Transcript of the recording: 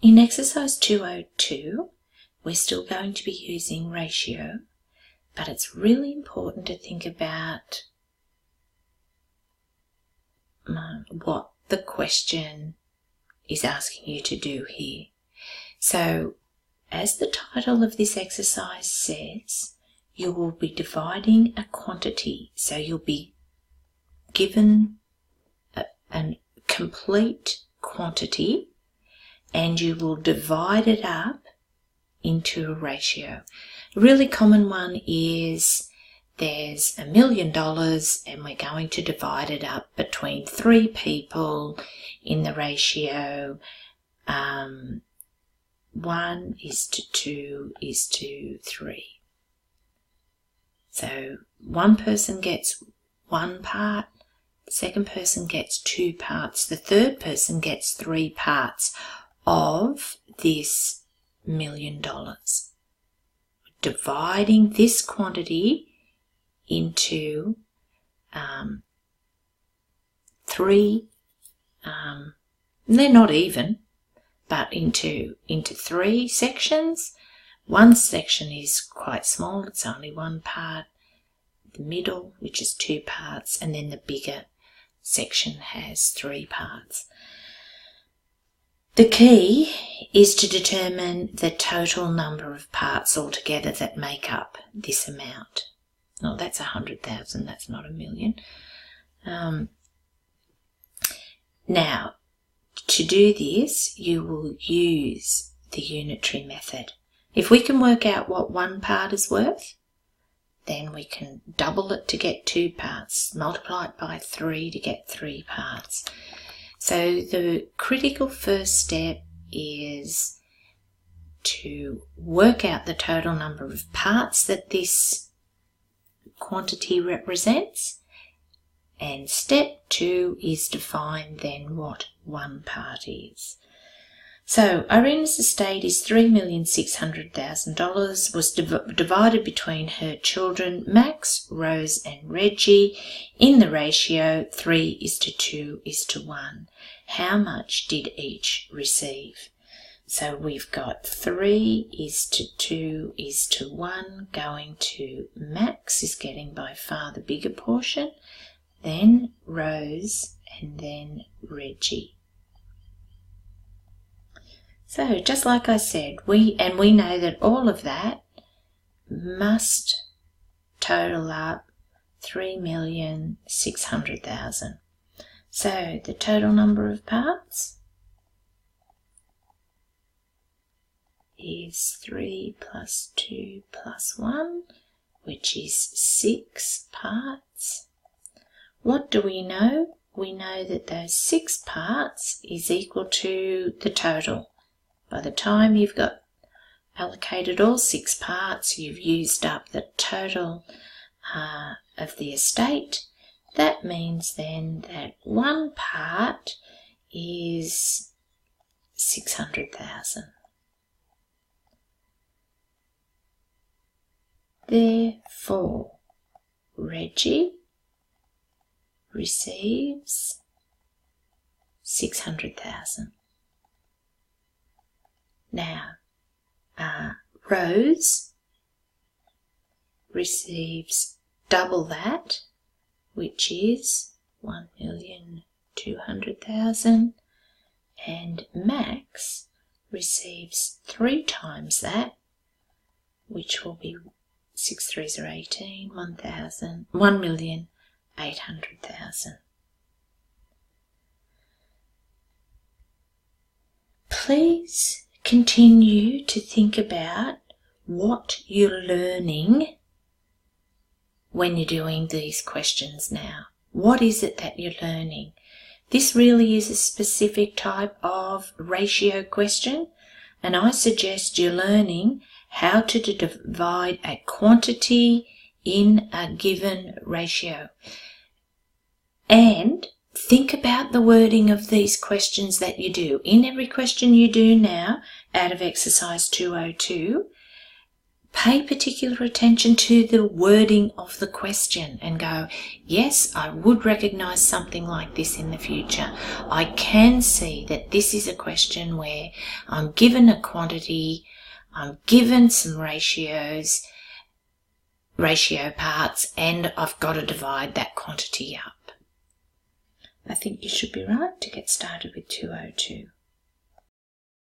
In exercise 202, we're still going to be using ratio, but it's really important to think about what the question is asking you to do here. So, as the title of this exercise says, you will be dividing a quantity. So you'll be given a complete quantity and you will divide it up into a ratio. A really common one is there's $1 million and we're going to divide it up between 3 people in the ratio 1:2:3. So one person gets 1 part, the second person gets 2 parts, the third person gets 3 parts of this $1 million. Dividing this quantity into 3, they're not even, but into 3 sections. One section is quite small, it's only 1 part, the middle, which is 2 parts, and then the bigger section has 3 parts. The key is to determine the total number of parts altogether that make up this amount. No, that's 100,000, that's not 1 million. Now, to do this, you will use the unitary method. If we can work out what 1 part is worth, then we can double it to get 2 parts, multiply it by 3 to get 3 parts. So the critical first step is to work out the total number of parts that this quantity represents, and step 2 is to find then what 1 part is. So Irina's estate is $3,600,000, was divided between her children Max, Rose and Reggie in the ratio 3:2:1. How much did each receive? So we've got 3:2:1 going to Max, is getting by far the bigger portion, then Rose and then Reggie. So just like I said, we know that all of that must total up 3,600,000. So the total number of parts is 3 plus 2 plus 1, which is 6 parts. What do we know? We know that those 6 parts is equal to the total. By the time you've got allocated all 6 parts, you've used up the total of the estate. That means then that 1 part is 600,000. Therefore, Reggie receives 600,000. Now, Rose receives double that, which is 1,200,000, and Max receives 3 times that, which will be 6 3s are 18, 1,800,000. Please continue to think about what you're learning when you're doing these questions now. What is it that you're learning? This really is a specific type of ratio question, and I suggest you're learning how to divide a quantity in a given ratio. And think about the wording of these questions that you do. In every question you do now out of exercise 202, pay particular attention to the wording of the question and go, yes, I would recognise something like this in the future. I can see that this is a question where I'm given a quantity, I'm given some ratio parts, and I've got to divide that quantity up. I think you should be right to get started with 202.